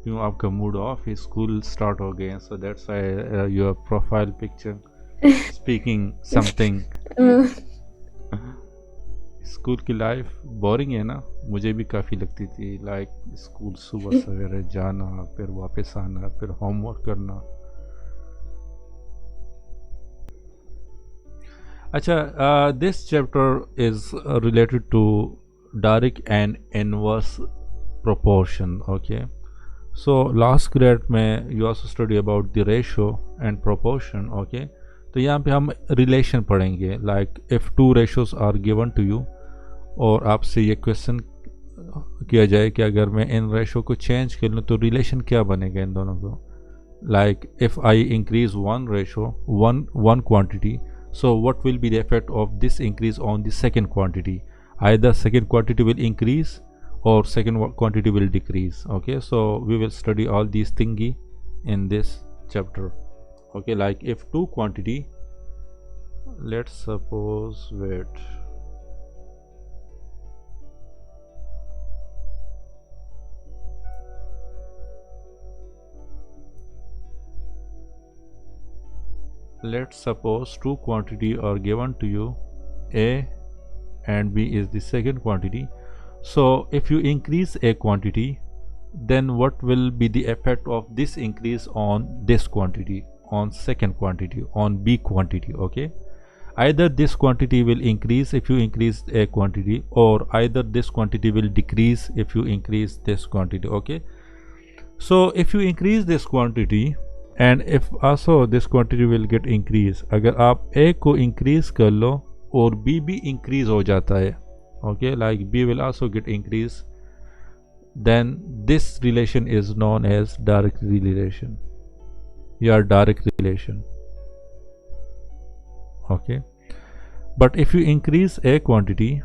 क्यों आपका mood off है? स्कूल स्टार्ट हो गए हैं, so that's why your profile picture speaking something. Uh, school की लाइफ बोरिंग है ना? मुझे भी काफ़ी लगती थी, लाइक स्कूल सुबह सवेरे जाना, फिर वापस आना, फिर होमवर्क करना। अच्छा, this chapter is related to direct and inverse proportion. Okay, so last grade में you also study about the ratio and proportion. Okay, तो यहाँ पे हम relation पढ़ेंगे, like if two ratios are given to you और आपसे ये question किया जाए कि अगर मैं इन रेशो को चेंज कर लूँ तो रिलेशन क्या बनेगा इन दोनों को। like if I increase one ratio, one quantity, so what will be the effect of this increase on the second quantity? Either second quantity will increase or second quantity will decrease. Okay, so we will study all these thingy in this chapter. Okay, like if two quantity, let's suppose, wait, let's suppose two quantity are given to you, A and B is the second quantity. So if you increase a quantity, then what will be the effect of this increase on this quantity, on second quantity, on B quantity? Okay, either this quantity will increase if you increase a quantity, or either this quantity will decrease if you increase this quantity. Okay, so if you increase this quantity and if also this quantity will get increase, अगर आप A को increase कर लो और B भी increase हो जाता है, okay, like B will also get increase, then this relation is known as direct relation. Your direct relation. Okay, but if you increase a quantity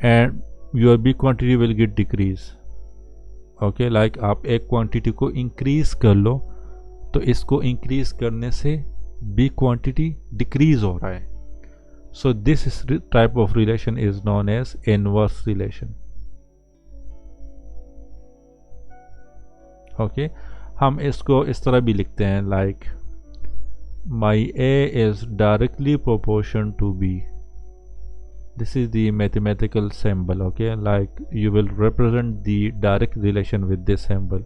and your B quantity will get decrease. Okay, like आप एक quantity को increase कर लो तो इसको increase करने से B quantity decrease हो रहा है. So this is type of relation is known as inverse relation. Okay, हम इसको इस तरह भी लिखते हैं, like my A is directly proportion to B. This is the mathematical symbol. Okay, like you will represent the direct relation with this symbol.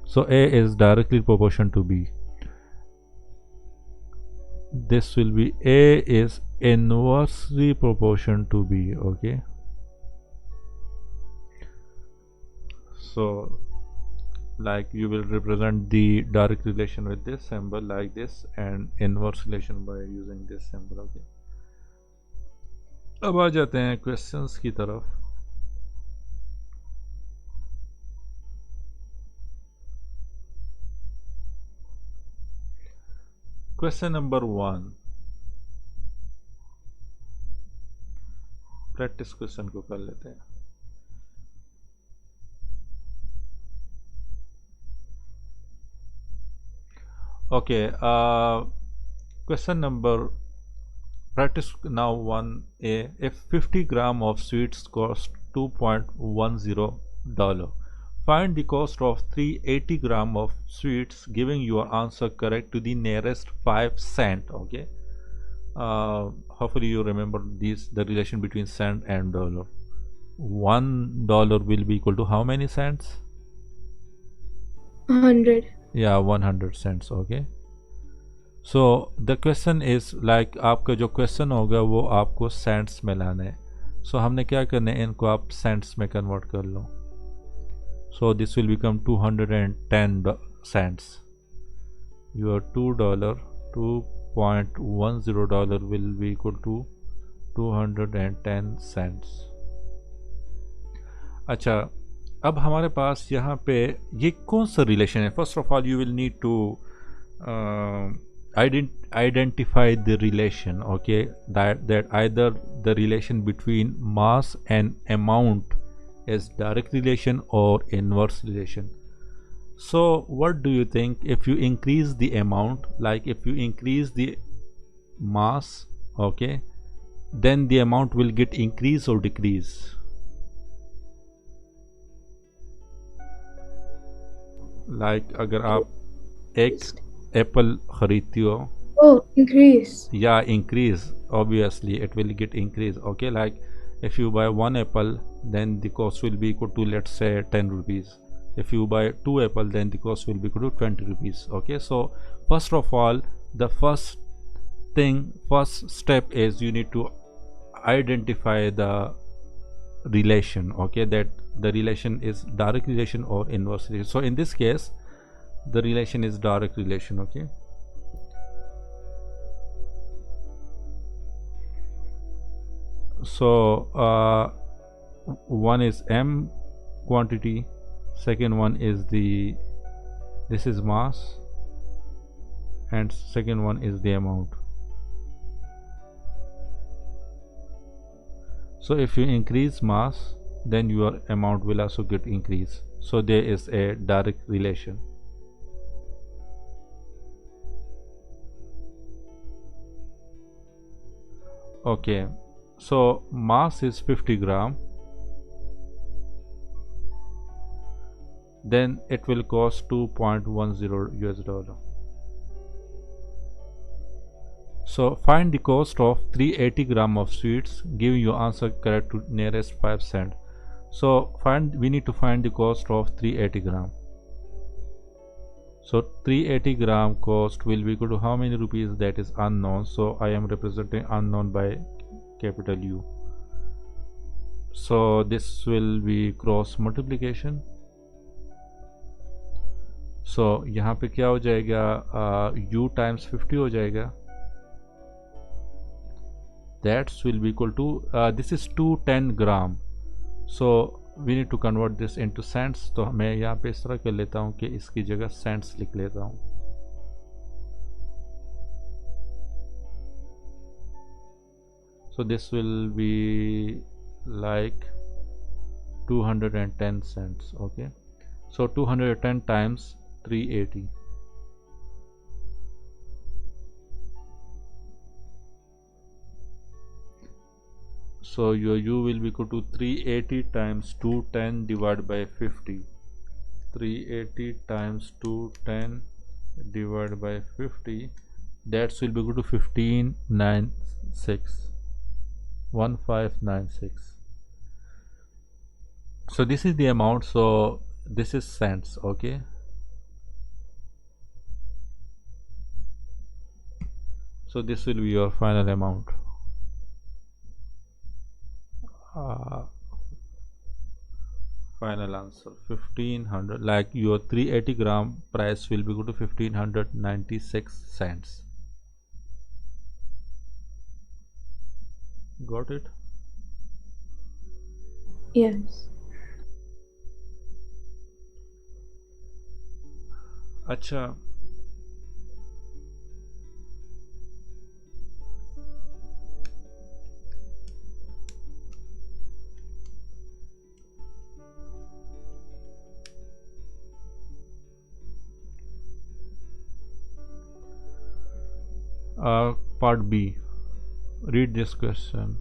So A is directly proportion to B. This will be A is inversely proportion to B. Okay, so like you will represent the direct relation with this symbol like this and inverse relation by using this symbol. Okay, अब आ जाते हैं questions की तरफ. Question number 1, practice question को कर लेते हैं. Okay, question number, practice now 1A. If 50 gram of sweets cost $2.10, find the cost of 380 gram of sweets, giving your answer correct to the nearest 5 cent. Okay, hopefully you remember the relation between cent and dollar. $1 will be equal to how many cents? 100. Yeah, 100 cents. Okay, so the question is like आपका जो question होगा वो आपको cents में लाना है. सो हमने क्या करना है, इनको आप सेंट्स में कन्वर्ट कर लो. So this will become 210 cents. Your $2.10 will be equal to 210 cents. अच्छा, अब हमारे पास यहाँ पे ये कौन सा रिलेशन है? First of all you will need to identify the relation. Okay, that either the relation between mass and amount is direct relation or inverse relation. So what do you think, if you increase the amount, like if you increase the mass, okay, then the amount will get increase or decrease? Like अगर आप एक Apple खरीदती हो, Oh, increase. yeah, increase, obviously it will get increase. Okay, like if you buy one apple, then the cost will be equal to, let's say, 10 rupees. If you buy two apple, then the cost will be equal to 20 rupees. Okay, so first of all, the first step is you need to identify the relation. Okay, that the relation is direct relation or inverse relation. So in this case, the relation is direct relation. Okay, so one is m quantity, second one is this is mass, and second one is the amount. So if you increase mass, then your amount will also get increase. So there is a direct relation. Okay, so mass is 50 gram, then it will cost 2.10 US dollar. So find the cost of 380 gram of sweets, giving your answer correct to nearest 5 cent. So we need to find the cost of 380 gram. So 380 gram cost will be equal to how many rupees? That is unknown. So I am representing unknown by capital U. So this will be cross multiplication. So यहाँ पे क्या हो जाएगा? U times 50 हो जाएगा. That will be equal to this is 210 gram. So we need to convert this into cents. तो मैं यहाँ पे इस तरह कर लेता हूँ कि इसकी जगह cents लिख लेता हूँ. So this will be like 210 cents. Okay, so 210 times 380. So your U will be equal to 380 times 210 divided by 50. 380 times 210 divided by 50, that will be equal to 1596. 1596. So this is the amount. So this is cents. Okay, so this will be your final amount. Final answer 1500, like your 380 gram price will be equal to 1596 cents. Got it? Yes. अच्छा, part B. Read this question.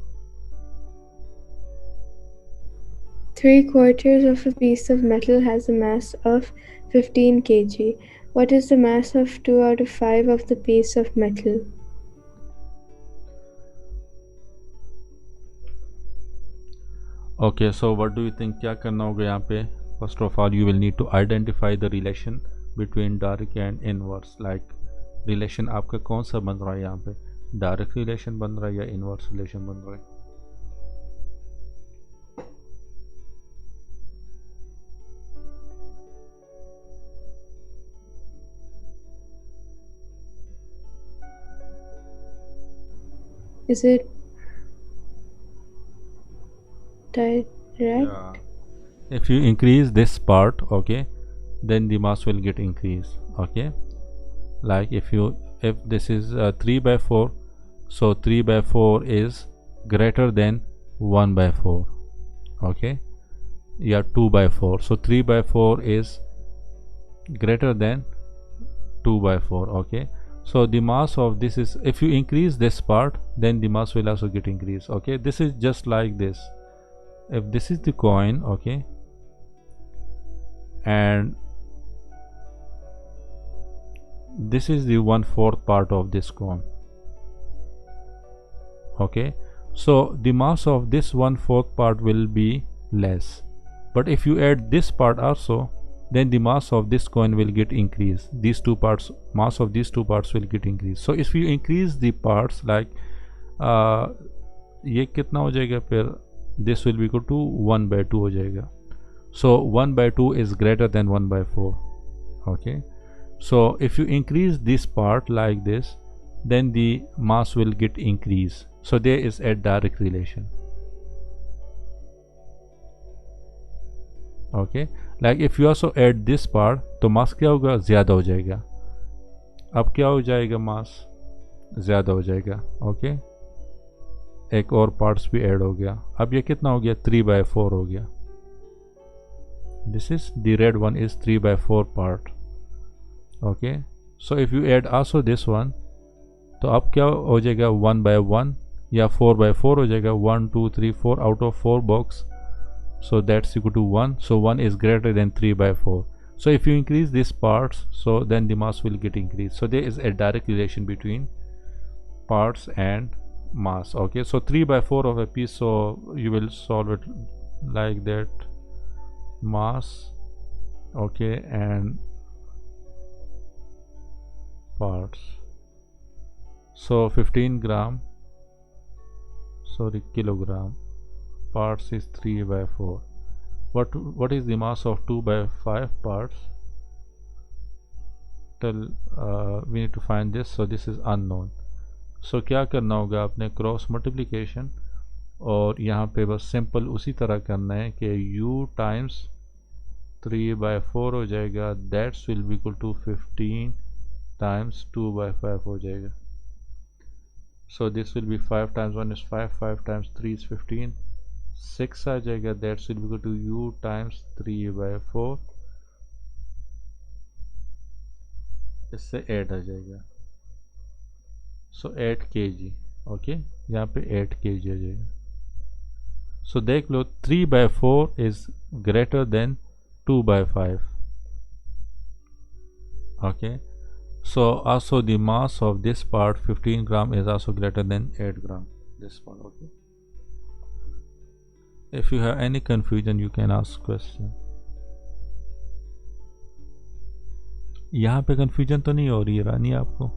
3/4 of a piece of metal has a mass of 15 kg. What is the mass of 2 out of 5 of the piece of metal? Okay, so what do you think? क्या करना होगा यहाँ पे? First of all, you will need to identify the relation between direct and inverse. Like relation आपका कौन सा बन रहा है यहाँ पे? Direct relation बन रहा है या inverse relation बन रहा है? Is it direct? Yeah. If you increase this part, okay, then the mass will get increased. Okay, like if this is 3 by 4, so 3 by 4 is greater than 1 by 4. Okay, yeah, 2 by 4, so 3 by 4 is greater than 2 by 4. Okay, so the mass of this is, if you increase this part, then the mass will also get increased. Okay, this is just like this. If this is the coin, okay, and this is the 1/4 part of this cone. Okay, so the mass of this 1/4 part will be less, but if you add this part also, then the mass of this coin will get increased. These two parts, mass of these two parts will get increased. So if you increase the parts, like ये कितना हो जाएगा फिर, this will be equal to 1/2 हो जाएगा. So 1/2 is greater than 1/4. Okay, so if you increase this part like this, then the mass will get increased. So there is a direct relation. Okay, like if you also add this part, तो mass क्या होगा, ज़्यादा हो जाएगा. अब क्या हो जाएगा, mass ज़्यादा हो जाएगा. ओके, एक और पार्ट्स भी ऐड हो गया. अब ये कितना हो गया, 3/4 हो गया. This is the red one is 3/4 part. Okay, so if you add also this one, तो अब क्या हो जाएगा, 1/1 या 4/4 हो जाएगा. 1 2 3 4 out of 4 box, so that's equal to 1. So 1 is greater than 3/4. So if you increase these parts, so then the mass will get increased. So there is a direct relation between parts and mass. Okay, so 3/4 of a piece, so you will solve it like that. Mass, okay, and parts. So 15 gram, sorry, kilogram. Parts is 3/4. What is the mass of 2/5 parts? Tell, we need to find this. So this is unknown. So क्या करना होगा, आपने cross multiplication और यहाँ पे बस simple उसी तरह करना है कि u टाइम्स 3/4 हो जाएगा. That's will be equal to 15 times 2/5 हो जाएगा. So this will be 5 times 1 is 5, 5 times 3 is 15, 6 आ जाएगा. That will be equal to u times 3/4. इससे 8 आ जाएगा. So 8 kg. ओके, यहाँ पे 8 kg आ जाएगा. So देख लो, 3/4 is greater than 2/5. Okay, so also the mass of this part 15 gram is also greater than 8 gram, this part. Okay, if you have any confusion you can ask question. यहाँ पे confusion तो नहीं हो रही है रानी आपको?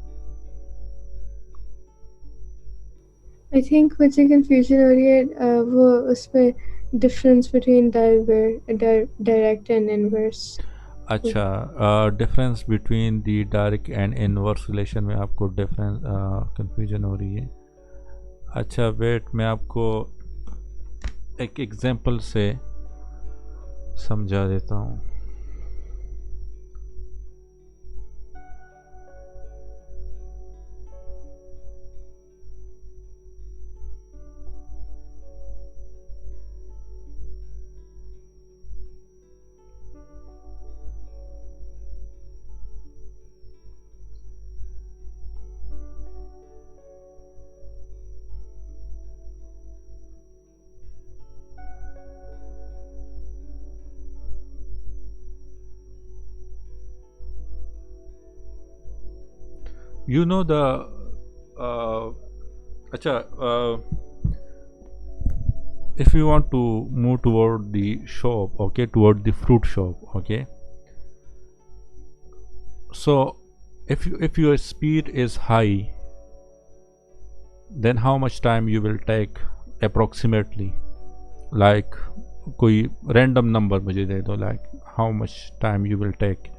I think मुझे confusion हो रही है वो उसमें difference between direct and inverse. अच्छा, difference between the direct and inverse relation में आपको डिफरेंस कंफ्यूजन हो रही है. अच्छा वेट, मैं आपको एक एग्जांपल से समझा देता हूँ. You know the if you want to move toward the shop, okay, toward the fruit shop, okay, so if your speed is high, then how much time you will take approximately, like कोई random number मुझे दे दो, like how much time you will take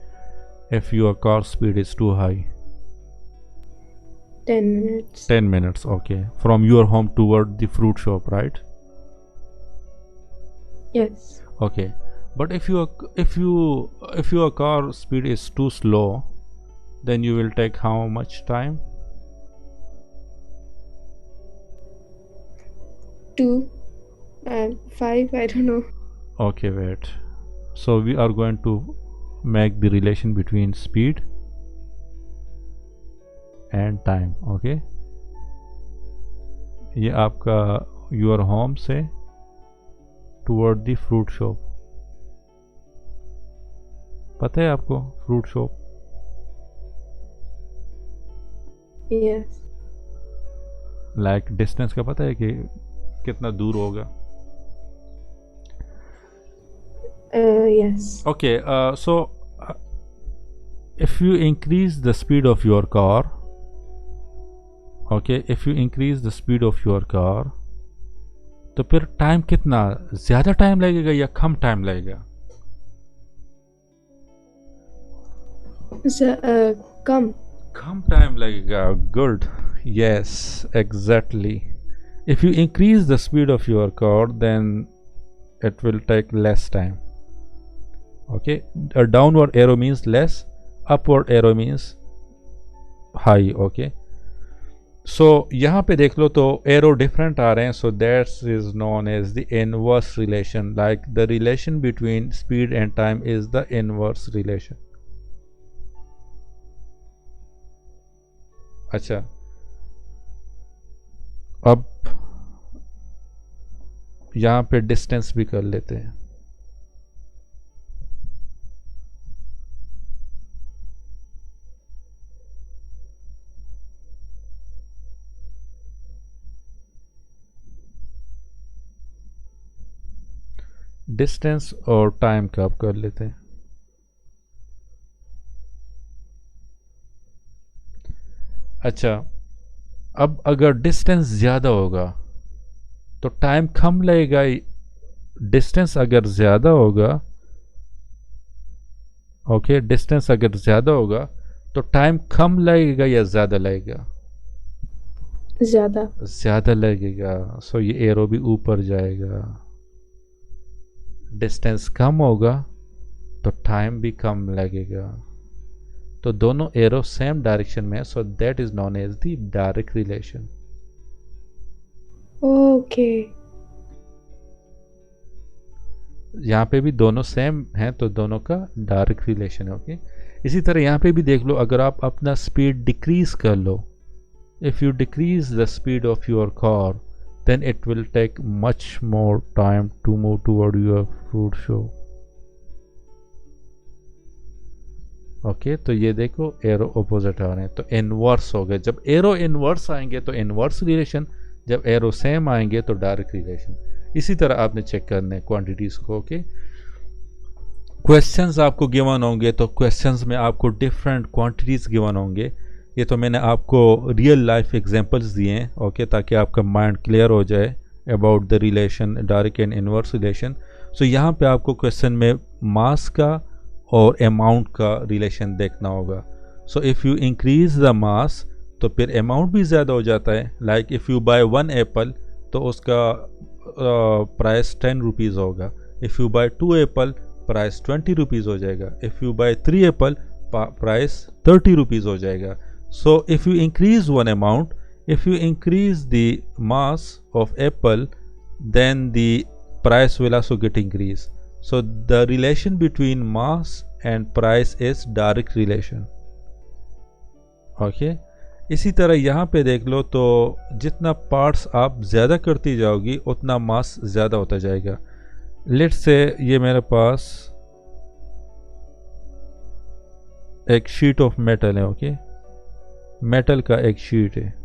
if your car speed is too high. 10 minutes. 10 minutes, okay, from your home toward the fruit shop, right? Yes. Okay, but if your car speed is too slow, then you will take how much time? 2 5, I don't know. Okay, wait, so we are going to make the relation between speed and time. Okay, ये आपका your home से toward the fruit shop, पता है आपको fruit shop? Yes. Like distance का पता है कि कितना दूर होगा? Yes. Okay, so if you increase the speed of your car, okay, if you increase the speed of your car, तो फिर टाइम कितना ज़्यादा टाइम लगेगा या कम टाइम लगेगा? Come. कम टाइम लगेगा. Good. Yes, exactly. If you increase the speed of your car, then it will take less time. Okay, a downward arrow means less, upward arrow means high. Okay, so यहाँ पे देख लो तो arrow different आ रहे हैं, so that is known as the inverse relation. Like the relation between speed and time is the inverse relation. अच्छा, अब यहाँ पे डिस्टेंस भी कर लेते हैं. डिस्टेंस और टाइम का आप कर लेते हैं. अच्छा, अब अगर डिस्टेंस ज़्यादा होगा तो टाइम कम लगेगा. डिस्टेंस अगर ज़्यादा होगा, ओके, डिस्टेंस अगर ज़्यादा होगा तो टाइम कम लगेगा या ज़्यादा लगेगा? ज़्यादा. ज़्यादा लगेगा. सो ये एरो भी ऊपर जाएगा. डिस्टेंस कम होगा तो टाइम भी कम लगेगा. तो दोनों एरो सेम डायरेक्शन में है, so that is known as the direct relation. Okay. यहाँ पे भी दोनों सेम हैं तो दोनों का डायरेक्ट रिलेशन है. ओके, इसी तरह यहाँ पे भी देख लो, अगर आप अपना स्पीड डिक्रीज कर लो, if you decrease the speed of your car, then it will take much more time to move toward your fruit show. Okay, तो ये देखो एरो ऑपोजिट आ रहे हैं तो इनवर्स हो गए. जब एरो इनवर्स आएंगे तो इनवर्स रिलेशन, जब एरो सेम आएंगे तो डायरेक्ट रिलेशन. इसी तरह आपने चेक करना है क्वांटिटीज को. ओके, क्वेश्चंस आपको गिवन होंगे तो क्वेश्चंस में आपको डिफरेंट क्वांटिटीज गिवन होंगे. ये तो मैंने आपको रियल लाइफ एग्जांपल्स दिए हैं. ओके, ताकि आपका माइंड क्लियर हो जाए about the relation direct and inverse relation. So यहाँ पे आपको क्वेश्चन में मास का और अमाउंट का रिलेशन देखना होगा. So if you increase the mass तो फिर अमाउंट भी ज़्यादा हो जाता है. Like if you buy 1 apple तो उसका प्राइस 10 रुपीज़ होगा. If you buy 2 apple price 20 rupees हो जाएगा. If you buy 3 apple price 30 rupees हो जाएगा. So if you increase one amount, if you increase the mass of apple, then the price will also get increased. So the relation between mass and price is direct relation. Okay, इसी तरह यहाँ पे देख लो तो जितना parts आप ज़्यादा करती जाओगी उतना मास ज़्यादा होता जाएगा. लेट्स से ये मेरे पास एक शीट ऑफ मेटल है. ओके, मेटल का एक शीट है.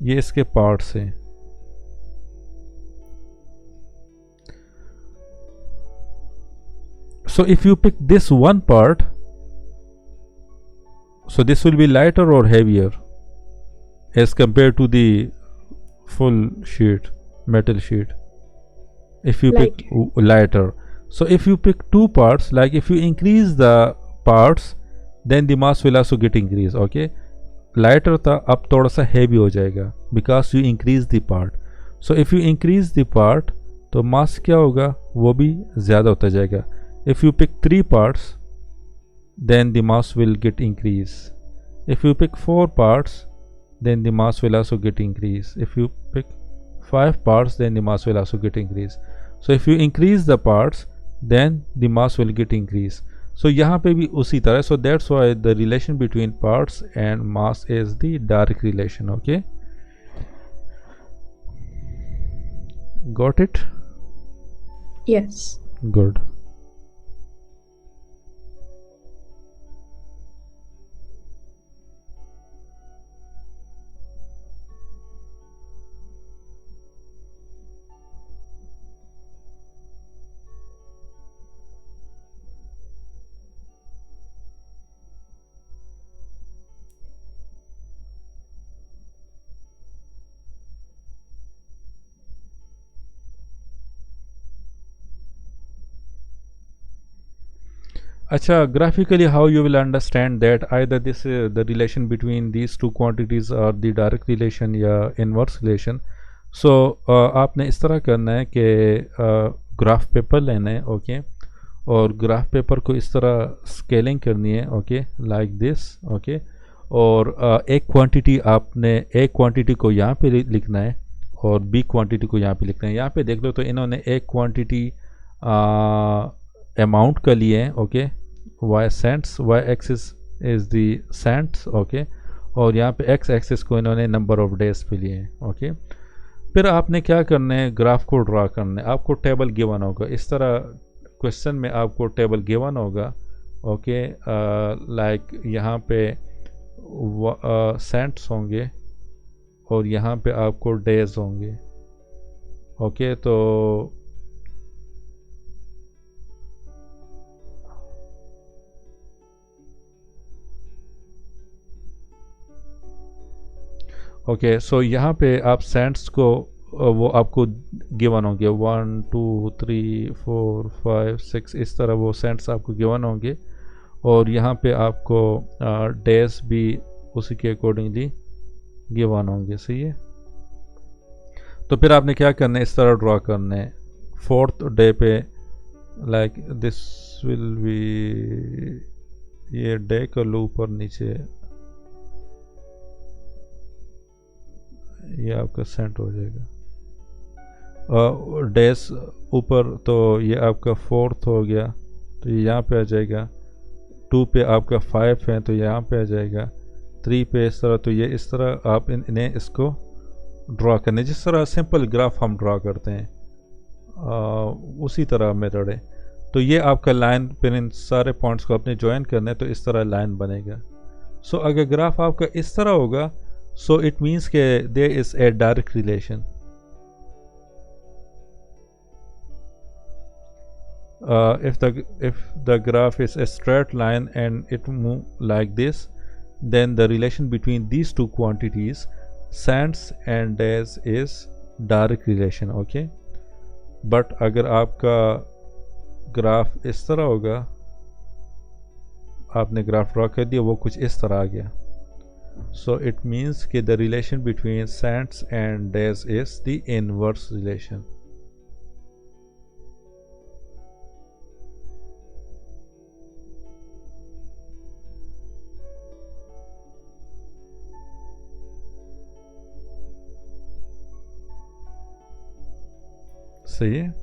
ये इसके पार्ट्स हैं. So if you pick this one part, so this will be lighter or heavier as compared to the full sheet, metal sheet. If you pick lighter, so if you pick two parts, like if you increase the parts, then the mass will also get increased. Okay, lighter था अब थोड़ा सा heavy हो जाएगा because you increase the part. So if you increase the part तो mass क्या होगा, वो भी ज़्यादा होता जाएगा. If you pick 3 parts, then the mass will get increased. If you pick 4 parts, then the mass will also get increased. If you pick 5 parts, then the mass will also get increased. So if you increase the parts, then the mass will get increased. So यहाँ पे भी उसी तरह. So that's why the relation between parts and mass is the direct relation. Okay. Got it? Yes. Good. Acha, graphically, how you will understand that either this the relation between these two quantities are the direct relation या inverse relation. So आपने इस तरह करना है कि graph paper लेना है, okay, और ग्राफ पेपर को इस तरह स्केलिंग करनी है, ओके, लाइक दिस, ओके, और एक क्वांटिटी आपने एक क्वांटिटी को यहाँ पे लिखना है और बी क्वांटिटी को यहाँ पे लिखना है. यहाँ पे देख लो तो इन्होंने एक क्वांटिटी अमाउंट का लिए है, okay, y cents, y axis is the cents, okay, और यहाँ पे एक्स एक्सिस को इन्होंने नंबर ऑफ डेज पे लिए हैं, ओके. फिर आपने क्या करना है, ग्राफ को ड्रा करना है. आपको टेबल गिवन होगा इस तरह, क्वेश्चन में आपको टेबल गिवन होगा, ओके, लाइक यहाँ पे सेंट्स होंगे और यहाँ पे आपको डेज होंगे, ओके. तो ओके, सो यहाँ पे आप सेंट्स को वो आपको गिवन होंगे 1 2 3 4 5 6 इस तरह वो सेंट्स आपको गिवन होंगे, और यहाँ पे आपको डेज भी उसी के अकॉर्डिंगली गिवन होंगे. सही है. तो फिर आपने क्या करना है, इस तरह ड्रा करना है. फोर्थ डे पे लाइक दिस विल बी, ये डे कर लो ऊपर नीचे, ये आपका सेंट हो जाएगा. डेज ऊपर, तो ये आपका फोर्थ हो गया, तो ये यहाँ पे आ जाएगा. 2 पे आपका 5 है तो यहाँ पे आ जाएगा. 3 पे इस तरह, तो ये इस तरह आप इन्हें इसको ड्रा करने, जिस तरह सिंपल ग्राफ हम ड्रा करते हैं उसी तरह मेथड है. तो ये आपका लाइन, फिर इन सारे पॉइंट्स को आपने ज्वाइन करना है तो इस तरह लाइन बनेगा. सो अगर ग्राफ आपका इस तरह होगा, so it means that there is a direct relation. If the graph is a straight line and it move like this, then the relation between these two quantities, cents and days, is direct relation, okay. But अगर आपका graph इस तरह होगा, आपने graph draw कर दिया, वो कुछ इस तरह आ गया. So it means that the relation between cents and days is the inverse relation. सही है.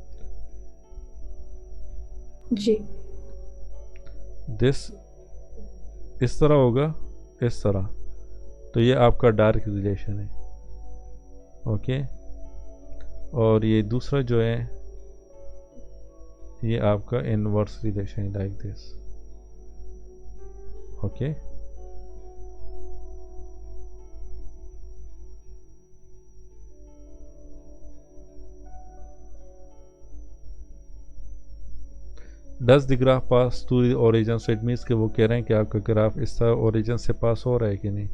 जी. This इस तरह होगा, इस तरह, तो ये आपका डायरेक्ट रिलेशन है, ओके. और ये दूसरा जो है ये आपका इनवर्स रिलेशन है, like this, okay. Does the graph pass to the origin, so it means कि वो कह रहे हैं कि आपका ग्राफ इस तरह ओरिजिन से पास हो रहा है कि नहीं.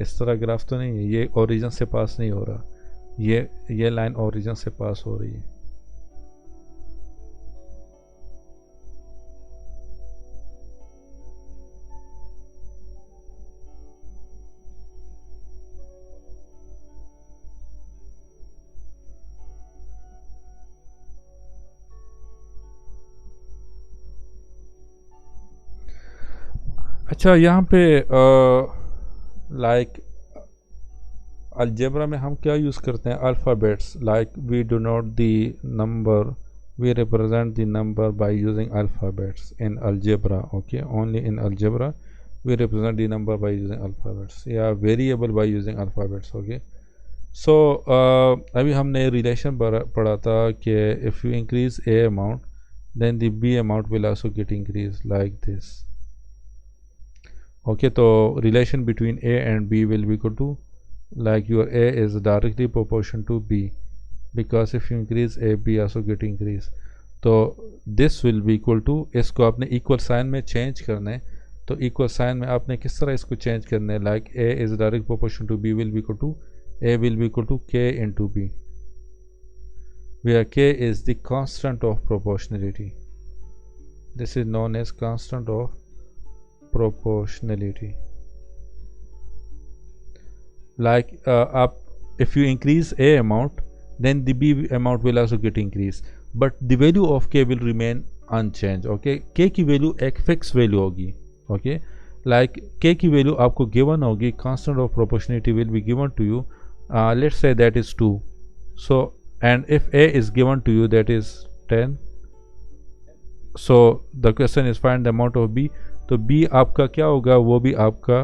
इस तरह ग्राफ तो नहीं है, ये ओरिजिन से पास नहीं हो रहा, ये लाइन ओरिजिन से पास हो रही है. अच्छा, यहाँ पे लाइक अलजेब्रा में हम क्या यूज़ करते हैं, alphabets. Like we denote the number, we represent the number by using alphabets in algebra, okay. Only in algebra we represent the number by using alphabets, yeah, variable by using alphabets, okay. सो अभी हमने relation पढ़ा था कि if you increase A amount then the b amount will also get increased like this. Okay, so relation between a and b will be equal to, like your a is directly proportional to b, because if you increase a, b also get increase. तो this will be equal to, इसको आपने equal sign में change करना है, तो equal sign में आपने किस तरह इसको चेंज करना है, like a is direct proportional to b will be equal to, a will be equal to k into b, where k is the constant of proportionality. This is known as constant of proportionality. Like if you increase a amount, then the b amount will also get increased, but the value of k will remain unchanged. Okay, k की value एक fix value होगी. Okay, like k की value आपको given होगी, constant of proportionality will be given to you. Let's say that is 2. So and if a is given to you, that is 10. So the question is find the amount of b. तो b आपका क्या होगा, वो भी आपका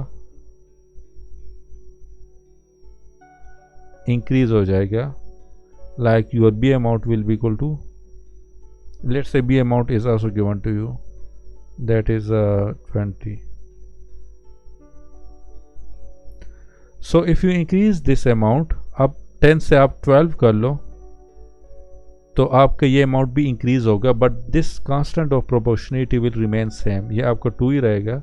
increase हो जाएगा. Like your b amount will be equal to, let's say b amount is also given to you, that is 20. So if you increase this amount, अब 10 से आप 12 कर लो, तो आपका ये अमाउंट भी इंक्रीज होगा, but this constant of proportionality will remain same. ये आपका 2 ही रहेगा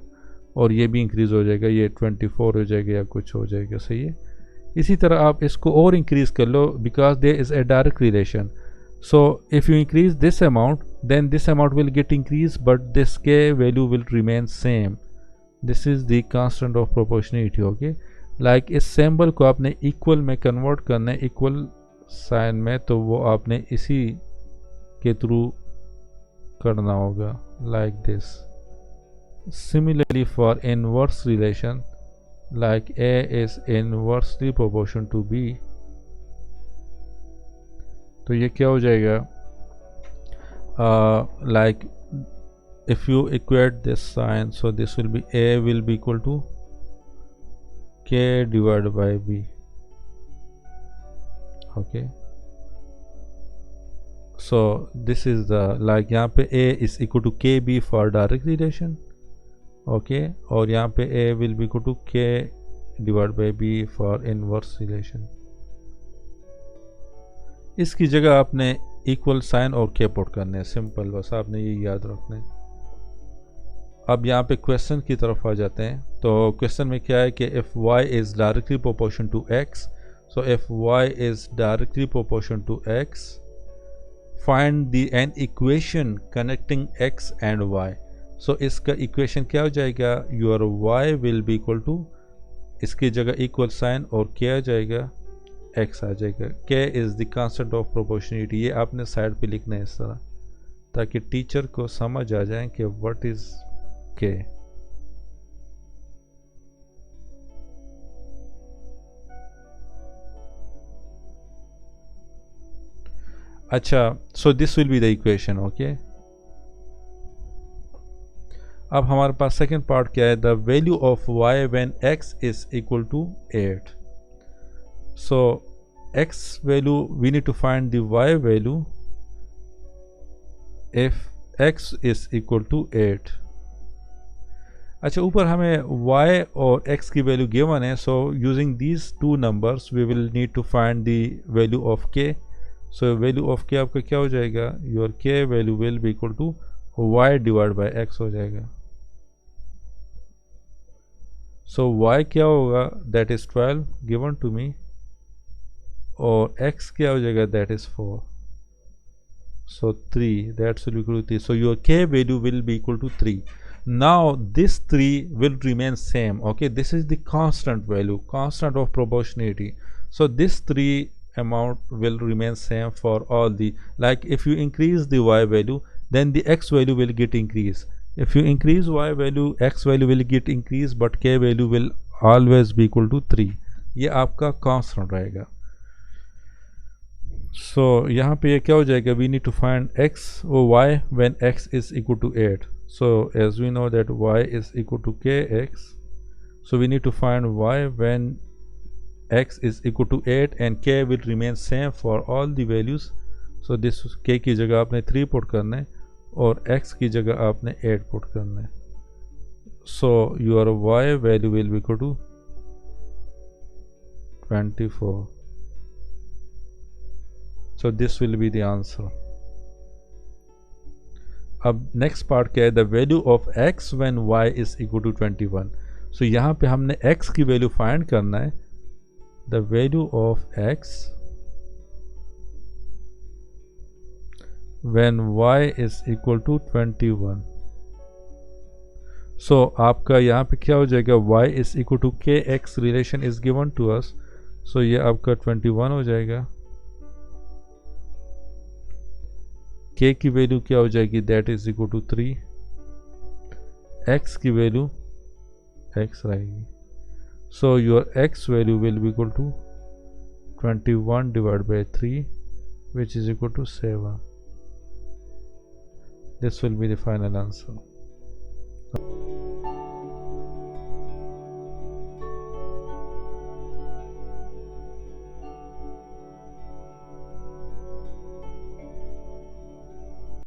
और ये भी इंक्रीज हो जाएगा, ये 24 हो जाएगा या कुछ हो जाएगा. सही है. इसी तरह आप इसको और इंक्रीज कर लो, because there is a direct relation. So if you increase this amount, then this amount will get increase, but this K value will remain same. This is the constant of proportionality. Okay, like इस symbol को आपने equal में convert करना है, equal sign में, तो वो आपने इसी के थ्रू करना होगा, like this. Similarly for inverse relation, like a is inversely proportional to b, तो ये क्या हो जाएगा, like if you equate this sign, so this will be a will be equal to k divided by b. Okay, so this is the, like यहाँ पे a is equal to kb for direct relation. Okay, और यहाँ पे a will be equal to k divide by b for inverse relation. इसकी जगह आपने equal sign और k put करने हैं, सिंपल, बस आपने ये याद रखना है. अब यहाँ पे क्वेश्चन की तरफ आ जाते हैं. तो क्वेश्चन में क्या है कि if y is directly proportion to x, so if y is directly proportion to x, find the an equation connecting x and y. So इसका इक्वेशन क्या हो जाएगा, your y will be equal to, इसकी जगह इक्वल साइन और k आ जाएगा, x आ जाएगा. k is the constant of proportionality. ये आपने साइड पे लिखना है इस तरह, ताकि टीचर को समझ आ जाए कि व्हाट इज़ k. अच्छा, so this will be the equation. Okay, अब हमारे पास सेकेंड पार्ट क्या है, the value of y when x is equal to 8. So x value, we need to find the y value if x is equal to 8. अच्छा, ऊपर हमें y और x की वैल्यू गिवन है, so using these two numbers we will need to find the value of k. So value of k आपका क्या हो जाएगा, your k value will be equal to y divide by x हो जाएगा. So y क्या होगा, that is 12 given to me, और x क्या हो जाएगा, that is 4. So 3, that's will equal to 3. So your k value will be equal to 3. Now this 3 will remain same. Okay, this is the constant value, constant of proportionality. So this 3 amount will remain same for all the, like if you increase the y value, then the x value will get increased. If you increase y value, x value will get increased, but k value will always be equal to 3. ये आपका constant रहेगा. सो यहाँ पे ये क्या हो जाएगा, we need to find x or y when x is equal to 8. So as we know that y is equal to kx, so we need to find y when x is equal to 8 and k will remain same for all the values. So this k की जगह आपने 3 put करना है और x की जगह आपने 8 put करना है. So your y value will be equal to 24. So this will be the answer. अब नेक्स्ट पार्ट क्या है, the value of x when y is equal to 21. So यहाँ पे हमने x की वैल्यू फाइंड करना है. The value of x when y is equal to 21. So आपका यहाँ पे क्या हो जाएगा, y is equal to k x relation is given to us. So ये आपका 21 हो जाएगा. k की वैल्यू क्या हो जाएगी, that is equal to 3. x की वैल्यू x रहेगी. So your x value will be equal to 21 divide by 3 which is equal to 7. This will be the final answer.